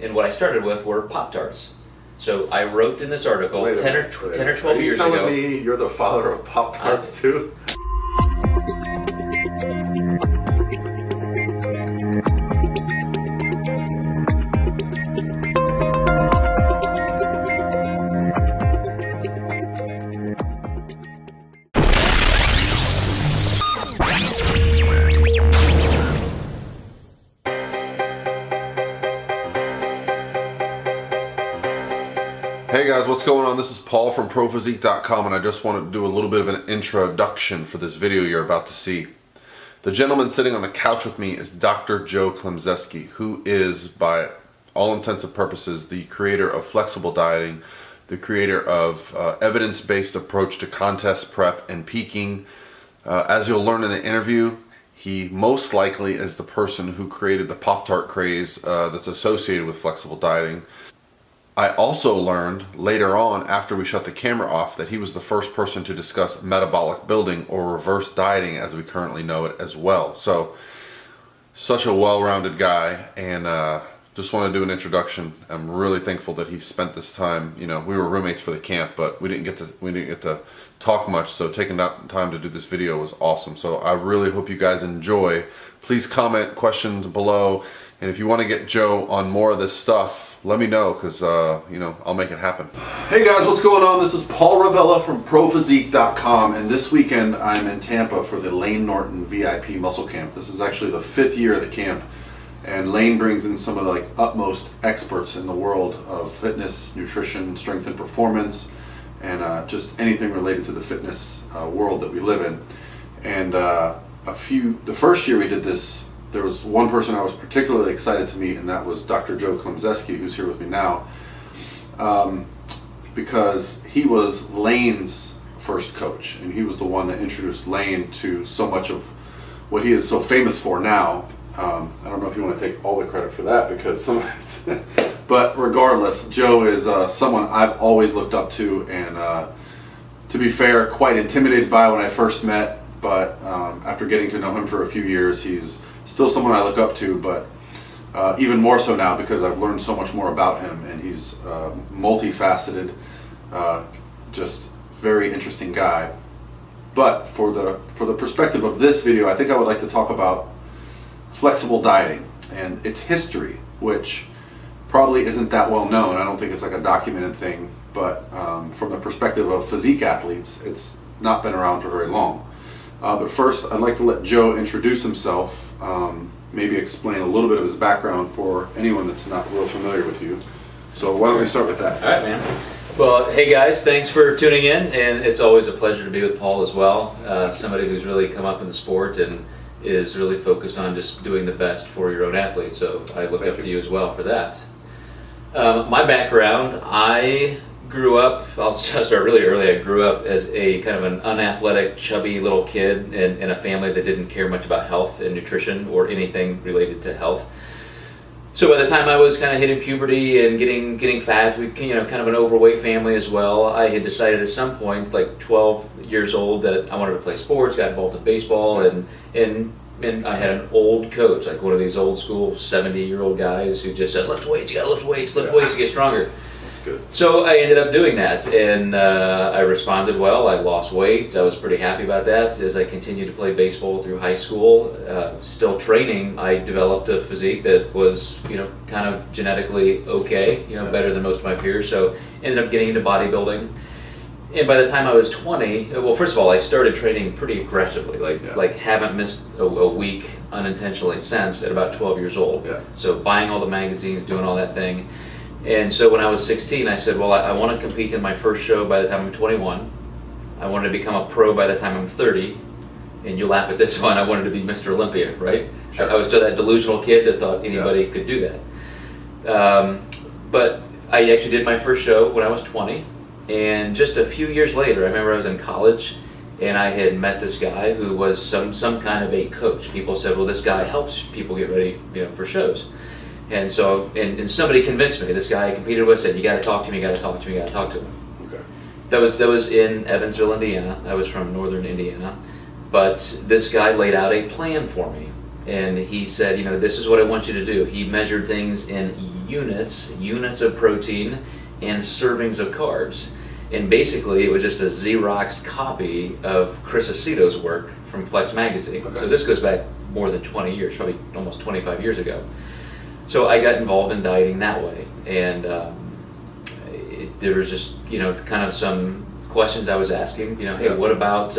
And what I started with were Pop-Tarts. So I wrote in this article 10 or 12 years ago. Are you telling me you're the father of Pop-Tarts too? Hey guys, what's going on? This is Paul from ProPhysique.com, and I just wanted to do a little bit of an introduction for this video you're about to see. The gentleman sitting on the couch with me is Dr. Joe Klemczewski, who is, by all intents and purposes, the creator of flexible dieting, the creator of evidence-based approach to contest prep and peaking. As you'll learn in the interview, he most likely is the person who created the Pop-Tart craze that's associated with flexible dieting. I also learned later on, after we shut the camera off, that he was the first person to discuss metabolic building, or reverse dieting as we currently know it, as well. So, such a well-rounded guy, and just want to do an introduction. I'm really thankful that he spent this time. You know, we were roommates for the camp, but we didn't get to talk much. So taking that time to do this video was awesome. So I really hope you guys enjoy. Please comment questions below, and if you want to get Joe on more of this stuff, let me know, because you know, I'll make it happen. Hey guys, what's going on? This is Paul Ravella from ProPhysique.com, and this weekend I'm in Tampa for the Lane Norton VIP Muscle Camp. This is actually the 5th year of the camp, and Lane brings in some of the utmost experts in the world of fitness, nutrition, strength and performance, and just anything related to the fitness world that we live in. And the first year we did this, there was one person I was particularly excited to meet, and that was Dr. Joe Klemczewski, who's here with me now, because he was Lane's first coach, and he was the one that introduced Lane to so much of what he is so famous for now. I don't know if you want to take all the credit for that, because some of it, but regardless, Joe is someone I've always looked up to, and to be fair, quite intimidated by when I first met, but after getting to know him for a few years, he's still someone I look up to, but even more so now because I've learned so much more about him, and he's multifaceted, just very interesting guy. But for the perspective of this video, I think I would like to talk about flexible dieting and its history, which probably isn't that well known. I don't think it's like a documented thing, but from the perspective of physique athletes, it's not been around for very long. But first, I'd like to let Joe introduce himself, maybe explain a little bit of his background for anyone that's not real familiar with you. So why don't we start with that? All right, man. Well, hey guys, thanks for tuning in, and it's always a pleasure to be with Paul as well. Somebody who's really come up in the sport and is really focused on just doing the best for your own athlete. So I look up to you as well for that. My background, I grew up, I'll start really early. I grew up as a kind of an unathletic, chubby little kid in a family that didn't care much about health and nutrition or anything related to health. So by the time I was kind of hitting puberty and getting fat, we kind of an overweight family as well. I had decided at some point, like 12 years old, that I wanted to play sports. Got involved in baseball, and I had an old coach, like one of these old school 70-year-old guys who just said, "Lift weights, you gotta lift weights to get stronger." Good. So I ended up doing that, and I responded well. I lost weight. I was pretty happy about that. As I continued to play baseball through high school, still training, I developed a physique that was, kind of genetically okay, better than most of my peers. So ended up getting into bodybuilding. And by the time I was 20, well, first of all, I started training pretty aggressively, like haven't missed a week unintentionally since at about 12 years old. Yeah. So buying all the magazines, doing all that thing. And so when I was 16, I said, well, I want to compete in my first show by the time I'm 21. I wanted to become a pro by the time I'm 30. And you laugh at this one, I wanted to be Mr. Olympia, right? Sure. I was still that delusional kid that thought anybody could do that. But I actually did my first show when I was 20. And just a few years later, I remember I was in college, and I had met this guy who was some kind of a coach. People said, well, this guy helps people get ready for shows. And so, and somebody convinced me. This guy I competed with said, "You got to talk to him. You got to talk to him. You got to talk to him." Okay. That was in Evansville, Indiana. I was from northern Indiana, but this guy laid out a plan for me, and he said, "This is what I want you to do." He measured things in units of protein, and servings of carbs. And basically, it was just a Xerox copy of Chris Aceto's work from Flex Magazine. Okay. So this goes back more than 20 years, probably almost 25 years ago. So I got involved in dieting that way, and there was just, kind of some questions I was asking. Hey, what about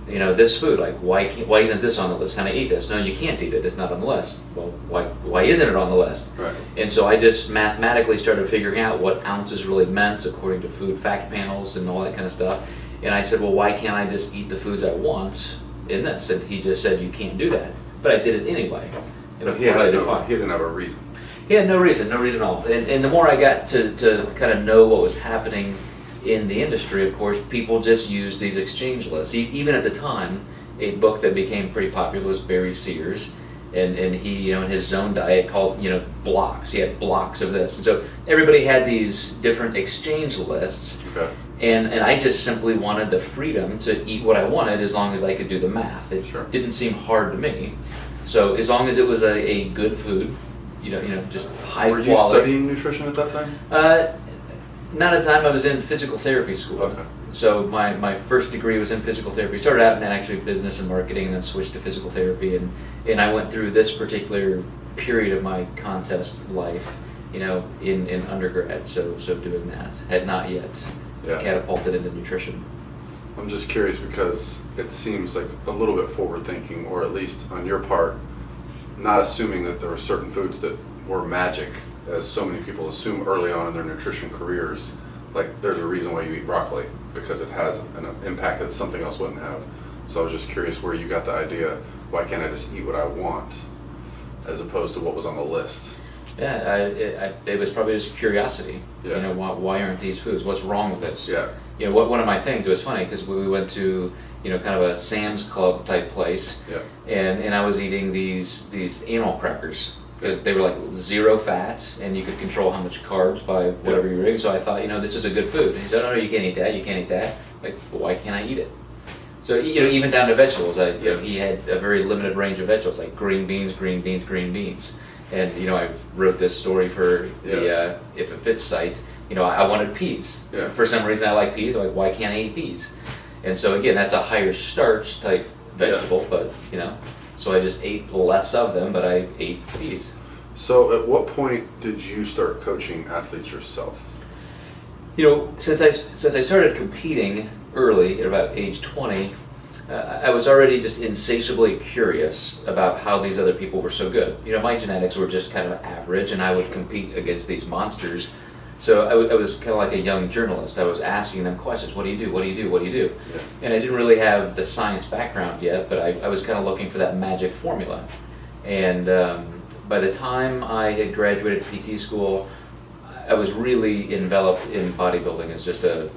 this food? Like, why isn't this on the list? Can I eat this? No, you can't eat it. It's not on the list. Well, why isn't it on the list? Right. And so I just mathematically started figuring out what ounces really meant according to food fact panels and all that kind of stuff. And I said, well, why can't I just eat the foods I want in this? And he just said, you can't do that. But I did it anyway. And But he didn't have a reason. He had no reason at all. And the more I got to kind of know what was happening in the industry, of course, people just use these exchange lists. Even at the time, a book that became pretty popular was Barry Sears, and he, in his zone diet called, blocks. He had blocks of this, and so everybody had these different exchange lists. Okay. And I just simply wanted the freedom to eat what I wanted as long as I could do the math. It Sure. didn't seem hard to me. So as long as it was a good food, just high Were quality. you studying nutrition at that time? Not at the time. I was in physical therapy school. Okay. So my first degree was in physical therapy. Started out in actually business and marketing, and then switched to physical therapy. And I went through this particular period of my contest life, in undergrad. So doing that. Had not yet catapulted into nutrition. I'm just curious because it seems like a little bit forward thinking, or at least on your part, not assuming that there were certain foods that were magic, as so many people assume early on in their nutrition careers. Like, there's a reason why you eat broccoli, because it has an impact that something else wouldn't have. So I was just curious where you got the idea, why can't I just eat what I want, as opposed to what was on the list? Yeah, it was probably just curiosity. Yeah. Why aren't these foods? What's wrong with this? Yeah. One of my things, it was funny because we went to, kind of a Sam's Club type place. Yeah. And I was eating these animal crackers because they were like 0 fat, and you could control how much carbs by whatever you were eating. So I thought, this is a good food. And he said, no, you can't eat that. You can't eat that. Like, well, why can't I eat it? So even down to vegetables, he had a very limited range of vegetables, like green beans, green beans, green beans. And I wrote this story for the If It Fits site. I wanted peas. Yeah. For some reason, I like peas. I'm like, why can't I eat peas? And so again, that's a higher starch type vegetable, but so I just ate less of them, but I ate peas. So at what point did you start coaching athletes yourself? Since I started competing early, at about age 20, I was already just insatiably curious about how these other people were so good. My genetics were just kind of average, and I would compete against these monsters. So I was kind of like a young journalist. I was asking them questions. What do you do? What do you do? What do you do? Yeah. And I didn't really have the science background yet, but I was kind of looking for that magic formula. And by the time I had graduated PT school, I was really enveloped in bodybuilding as just a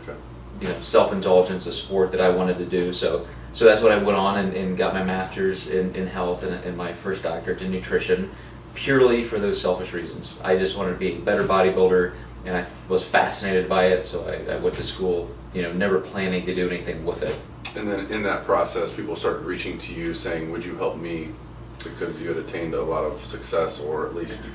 self-indulgence, a sport that I wanted to do. So that's what I went on and got my master's in health and my first doctorate in nutrition, purely for those selfish reasons. I just wanted to be a better bodybuilder, and I was fascinated by it, so I went to school, never planning to do anything with it. And then in that process, people started reaching to you saying, would you help me? Because you had attained a lot of success, or at least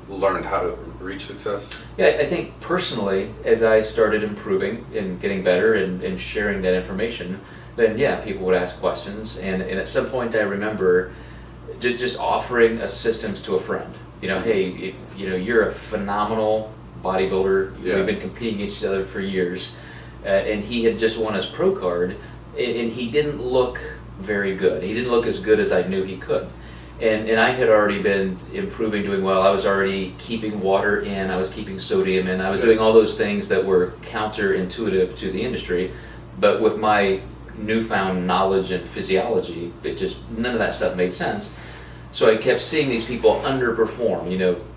learned how to reach success? Yeah, I think personally, as I started improving and getting better and sharing that information, then people would ask questions. And at some point I remember just offering assistance to a friend. Hey, you're a phenomenal bodybuilder. Yeah. We've been competing against each other for years. And he had just won his pro card, and he didn't look very good. He didn't look as good as I knew he could. And I had already been improving, doing well. I was already keeping water in, I was keeping sodium in, I was doing all those things that were counterintuitive to the industry. But with my newfound knowledge and physiology, none of that stuff made sense. So I kept seeing these people underperform.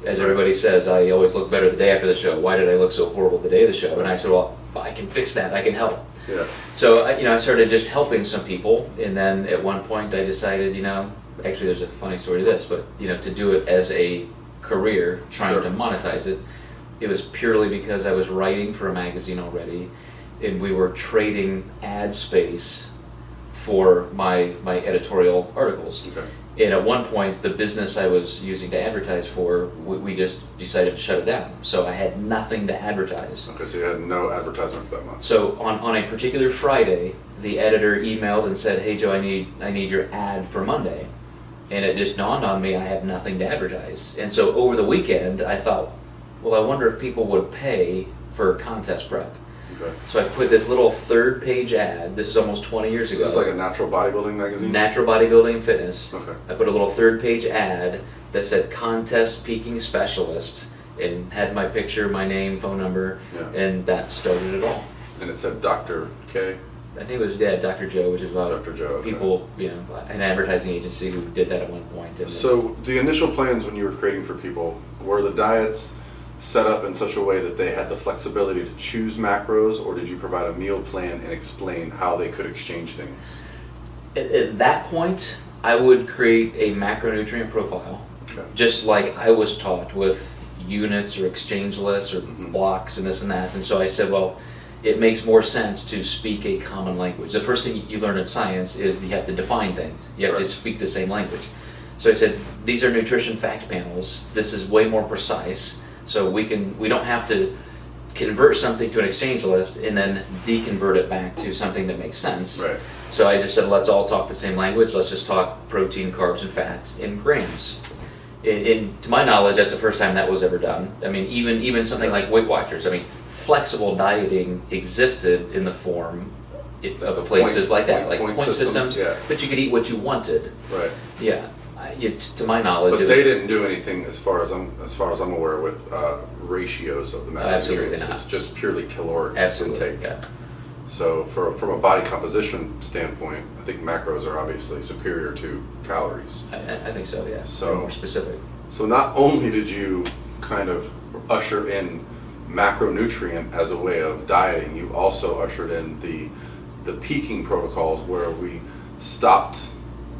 As everybody says, I always look better the day after the show. Why did I look so horrible the day of the show? And I said, well, I can fix that. I can help. Yeah. So I started just helping some people, and then at one point I decided, actually there's a funny story to this, but to do it as a career, trying to monetize it. It was purely because I was writing for a magazine already, and we were trading ad space for my editorial articles. Okay. And at one point, the business I was using to advertise for, we just decided to shut it down. So I had nothing to advertise. Okay, so you had no advertisement for that month. So on a particular Friday, the editor emailed and said, "Hey Joe, I need your ad for Monday." And it just dawned on me I had nothing to advertise. And so over the weekend, I thought, well, I wonder if people would pay for contest prep. Okay. So I put this little 3rd-page ad. This is almost 20 years ago. Is this like a natural bodybuilding magazine? Natural Bodybuilding and Fitness. Okay. I put a little 3rd-page ad that said contest peaking specialist and had my picture, my name, phone number, Yeah. and that started it all. And it said Dr. K? I think it was Dr. Joe, which is about Dr. Joe, okay. people, an advertising agency who did that at one point. And So the initial plans when you were creating for people, were the diets set up in such a way that they had the flexibility to choose macros, or did you provide a meal plan and explain how they could exchange things? at that point, I would create a macronutrient profile, Okay. just like I was taught with units or exchange lists or blocks and this and that. And so I said, well, it makes more sense to speak a common language. The first thing you learn in science is you have to define things. You have to Right. speak the same language. So I said, these are nutrition fact panels. This is way more precise. So we don't have to convert something to an exchange list and then deconvert it back to something that makes sense. Right. So I just said, let's all talk the same language. Let's just talk protein, carbs, and fats in grams. To my knowledge, that's the first time that was ever done. I mean, even something like Weight Watchers. I mean, flexible dieting existed in the form of places like that, like point systems. Yeah. But you could eat what you wanted. Right. Yeah. To my knowledge, But it they was, didn't do anything as far as I'm aware with ratios of the macronutrients. Absolutely not. It's just purely caloric absolutely. intake. Yeah. So from a body composition standpoint, I think macros are obviously superior to calories. I think so. Yeah. So- They're more specific. So not only did you kind of usher in macronutrient as a way of dieting, you also ushered in the peaking protocols where we stopped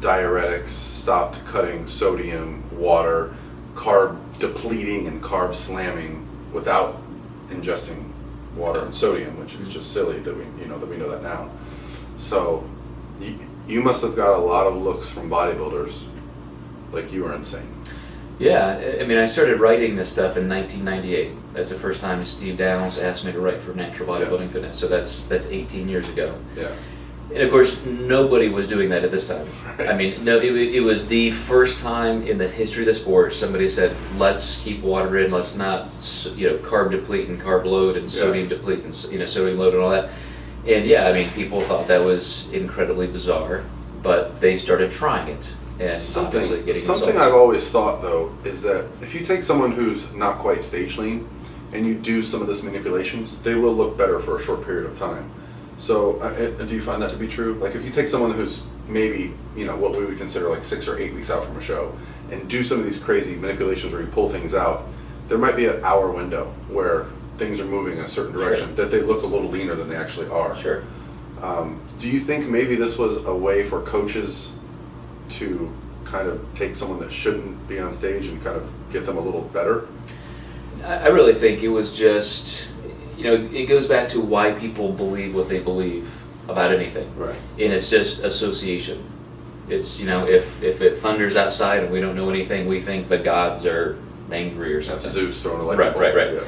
diuretics, stopped cutting sodium, water, carb depleting and carb slamming without ingesting water and sodium, which is just silly that we know that now. So you must have got a lot of looks from bodybuilders like you were insane. Yeah, I mean, I started writing this stuff in 1998. That's the first time Steve Downs asked me to write for Natural Bodybuilding Fitness. So that's 18 years ago. Yeah. And of course, nobody was doing that at this time. I mean, no, it was the first time in the history of the sport somebody said, let's keep water in, let's not, carb deplete and carb load and sodium deplete and, sodium load and all that. And yeah, I mean, people thought that was incredibly bizarre, but they started trying it. And obviously getting Something results. I've always thought though is that if you take someone who's not quite stage lean and you do some of this manipulations, they will look better for a short period of time. So do you find that to be true? Like if you take someone who's maybe, what we would consider like 6 or 8 weeks out from a show and do some of these crazy manipulations where you pull things out, there might be an hour window where things are moving in a certain direction that they look a little leaner than they actually are. Sure. Do you think maybe this was a way for coaches to kind of take someone that shouldn't be on stage and kind of get them a little better? I really think it was just, it goes back to why people believe what they believe about anything. Right. And it's just association. It's, if it thunders outside and we don't know anything, we think the gods are angry or something. That's Zeus throwing a lightning bolt. Right. Yeah.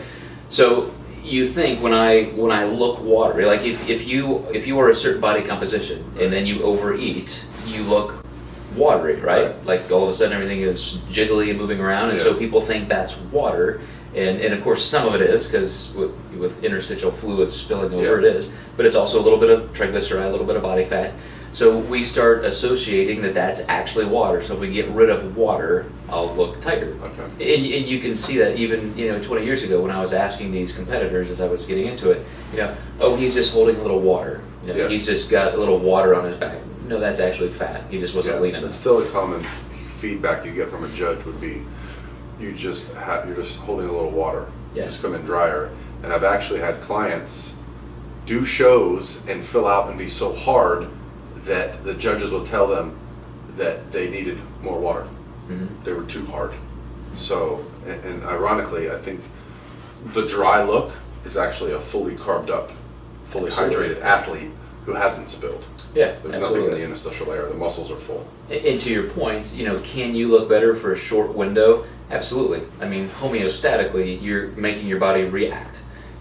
So you think when I look watery, like if you are a certain body composition and then you overeat, you look watery, right? Like all of a sudden everything is jiggly and moving around, and so people think that's water. And of course some of it is, because with interstitial fluid spilling over it is, but it's also a little bit of triglyceride, a little bit of body fat. So we start associating that that's actually water. So if we get rid of water, I'll look tighter. Okay. And you can see that even 20 years ago when I was asking these competitors as I was getting into it, oh, he's just holding a little water. He's just got a little water on his back. No, that's actually fat. He just wasn't lean enough. It's still a common feedback you get from a judge would be, you're just holding a little water. Yeah. Just come in drier. And I've actually had clients do shows and fill out and be so hard that the judges will tell them that they needed more water. Mm-hmm. They were too hard. So, and ironically, I think the dry look is actually a fully carved up, fully hydrated athlete who hasn't spilled. Yeah, There's absolutely. nothing in the interstitial layer. The muscles are full. And to your point, can you look better for a short window? Absolutely. I mean, homeostatically, you're making your body react.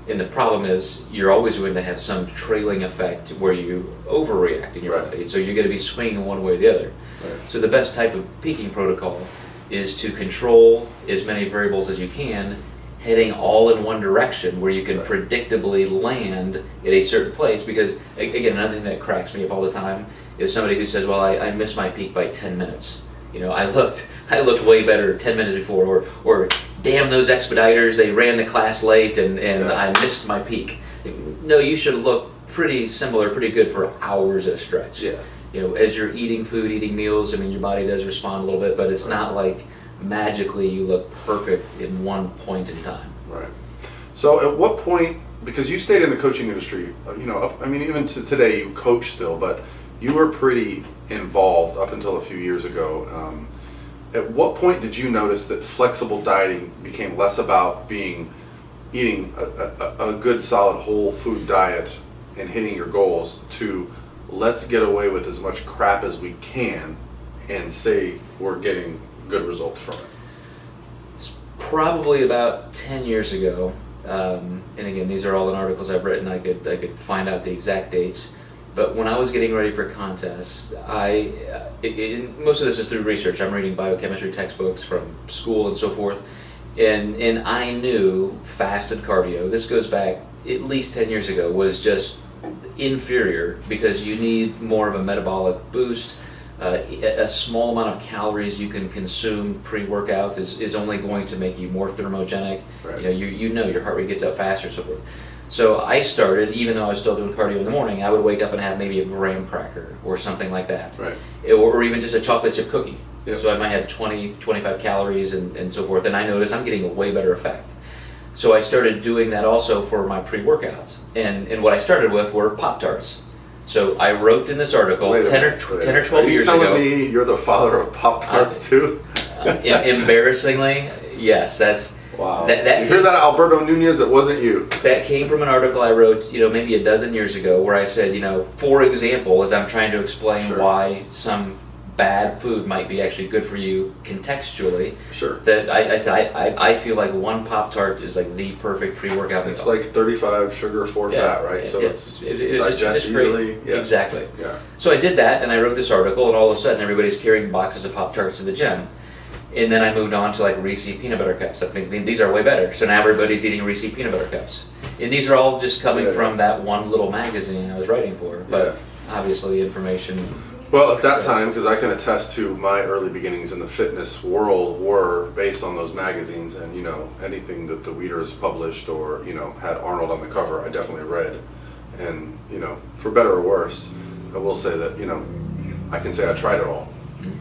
And the problem is you're always going to have some trailing effect where you overreact in your Right. body. So you're going to be swinging one way or the other. Right. So the best type of peaking protocol is to control as many variables as you can, heading all in one direction where you can Right. predictably land at a certain place. Because, again, another thing that cracks me up all the time is somebody who says, well, I missed my peak by 10 minutes. I looked way better 10 minutes before, or damn those expediters, they ran the class late and Yeah. I missed my peak. No, you should look pretty similar, pretty good for hours at a stretch. Yeah. As you're eating food, eating meals, I mean, your body does respond a little bit, but it's not like magically you look perfect in one point in time. Right. So at what point, because you stayed in the coaching industry, I mean, even to today you coach still, but you were pretty involved up until a few years ago. At what point did you notice that flexible dieting became less about eating a good solid whole food diet and hitting your goals to let's get away with as much crap as we can and say we're getting good results from it? Probably about 10 years ago, and again, these are all in articles I've written. I could find out the exact dates. But when I was getting ready for contests, most of this is through research. I'm reading biochemistry textbooks from school and so forth, and I knew fasted cardio, this goes back at least 10 years ago, was just inferior because you need more of a metabolic boost. A small amount of calories you can consume pre-workout is only going to make you more thermogenic. Right. Your heart rate gets up faster and so forth. So I started, even though I was still doing cardio in the morning, I would wake up and have maybe a graham cracker or something like that. Right. Or even just a chocolate chip cookie. Yep. So I might have 20, 25 calories and so forth, and I noticed I'm getting a way better effect. So I started doing that also for my pre-workouts. And what I started with were Pop-Tarts. So I wrote in this article 10 or 12 years ago. Are you telling me you're the father of Pop-Tarts too? Embarrassingly, yes. That's wow. That you hear that, Alberto Nunez? It wasn't you. That came from an article I wrote, maybe a dozen years ago, where I said, for example, as I'm trying to explain Sure. why some bad food might be actually good for you contextually. Sure. That I said I feel like one Pop-Tart is like the perfect pre-workout meal. It's like 35 sugar, 4 fat, right? So it's digest easily. Yeah. Exactly. Yeah. So I did that, and I wrote this article, and all of a sudden everybody's carrying boxes of Pop-Tarts to the gym. And then I moved on to like Reese peanut butter cups. I think these are way better. So now everybody's eating Reese peanut butter cups. And these are all just coming from that one little magazine I was writing for. But obviously information. Well, at that time, because I can attest to my early beginnings in the fitness world were based on those magazines, and anything that the Weeders published or had Arnold on the cover, I definitely read. And for better or worse, I will say that I can say I tried it all.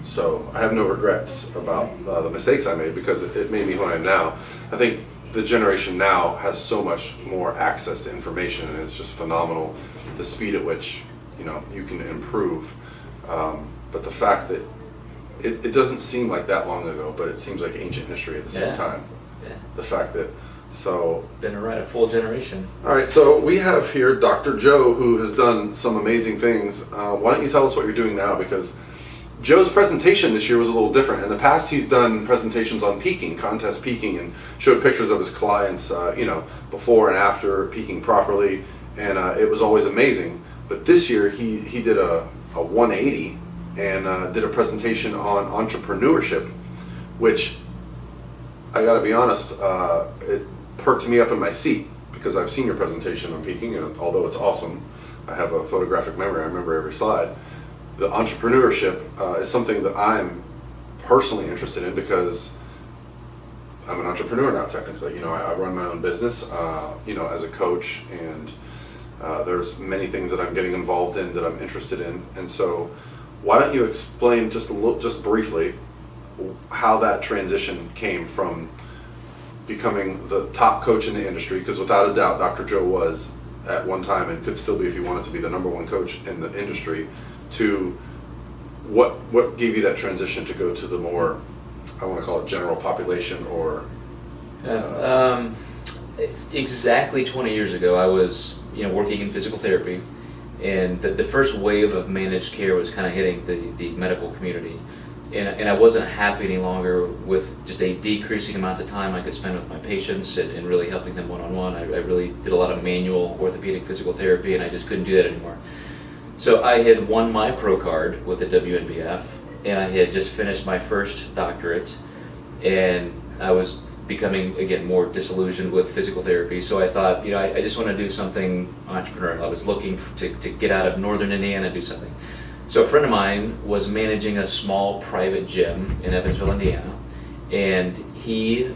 So I have no regrets about the mistakes I made because it made me who I am now. I think the generation now has so much more access to information, and it's just phenomenal the speed at which you can improve. But the fact that it doesn't seem like that long ago, but it seems like ancient history at the same time. Yeah. The fact that Been a full generation. All right, so we have here Dr. Joe, who has done some amazing things. Why don't you tell us what you're doing now? Because Joe's presentation this year was a little different. In the past, he's done presentations on peaking, contest peaking, and showed pictures of his clients, before and after peaking properly, and it was always amazing. But this year, he did a 180 and did a presentation on entrepreneurship, which I got to be honest, it perked me up in my seat because I've seen your presentation on peaking, and although it's awesome, I have a photographic memory. I remember every slide. The entrepreneurship is something that I'm personally interested in because I'm an entrepreneur now, technically. I run my own business, as a coach, and there's many things that I'm getting involved in that I'm interested in. And so, why don't you explain just briefly how that transition came from becoming the top coach in the industry? Because without a doubt, Dr. Joe was at one time and could still be if he wanted to be the #1 coach in the industry. To what gave you that transition to go to the more, I want to call it general population or exactly 20 years ago I was working in physical therapy, And the first wave of managed care was kind of hitting the medical community. And I wasn't happy any longer with just a decreasing amount of time I could spend with my patients and really helping them one-on-one. I really did a lot of manual orthopedic physical therapy, and I just couldn't do that anymore. So I had won my pro card with the WNBF, and I had just finished my first doctorate, and I was becoming, again, more disillusioned with physical therapy. So I thought, I just want to do something entrepreneurial. I was looking to get out of northern Indiana and do something. So a friend of mine was managing a small private gym in Evansville, Indiana, and he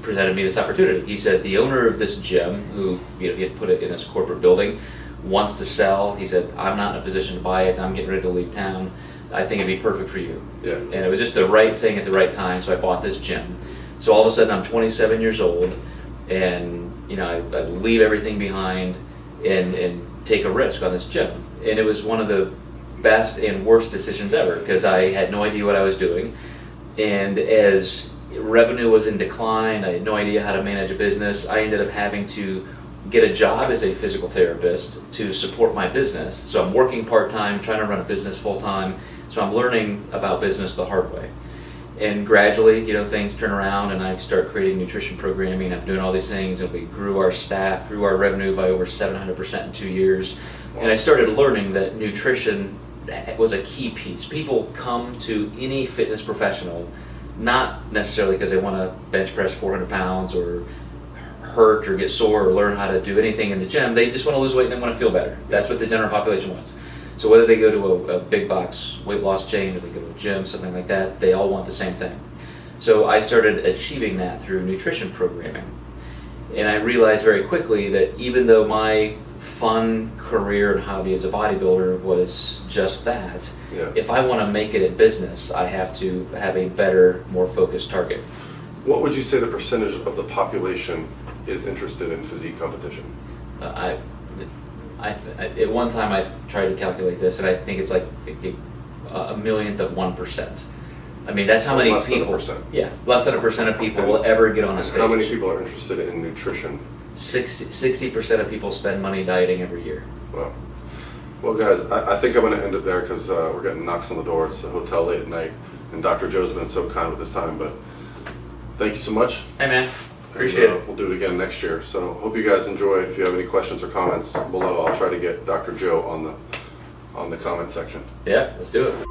presented me this opportunity. He said the owner of this gym, who he had put it in this corporate building, wants to sell. He said, I'm not in a position to buy it. I'm getting ready to leave town. I think it'd be perfect for you. Yeah. And it was just the right thing at the right time, so I bought this gym. So all of a sudden I'm 27 years old, and I leave everything behind and take a risk on this gym. And it was one of the best and worst decisions ever, because I had no idea what I was doing. And as revenue was in decline, I had no idea how to manage a business. I ended up having to get a job as a physical therapist to support my business. So I'm working part-time, trying to run a business full-time. So I'm learning about business the hard way. And gradually, things turn around, and I start creating nutrition programming. I'm doing all these things, and we grew our staff, grew our revenue by over 700% in 2 years. And I started learning that nutrition was a key piece. People come to any fitness professional not necessarily because they want to bench press 400 pounds or hurt or get sore or learn how to do anything in the gym. They just want to lose weight and they want to feel better. That's what the general population wants. So whether they go to a big box weight loss chain or they go to a gym, something like that, they all want the same thing. So I started achieving that through nutrition programming. And I realized very quickly that even though my fun career and hobby as a bodybuilder was just that, if I want to make it in business, I have to have a better, more focused target. What would you say the percentage of the population is interested in physique competition? At one time I tried to calculate this, and I think it's like a millionth of 1%. I mean, that's how many less people. Less than 1%. Yeah, less than 1% of people will ever get on a stage. How many people are interested in nutrition? 60% of people spend money dieting every year. Wow. Well, guys, I think I'm going to end it there because we're getting knocks on the door. It's a hotel late at night, and Dr. Joe's been so kind with his time. But thank you so much. Hey, man. Appreciate it. We'll do it again next year. So hope you guys enjoyed. If you have any questions or comments below, I'll try to get Dr. Joe on the comment section. Yeah, let's do it.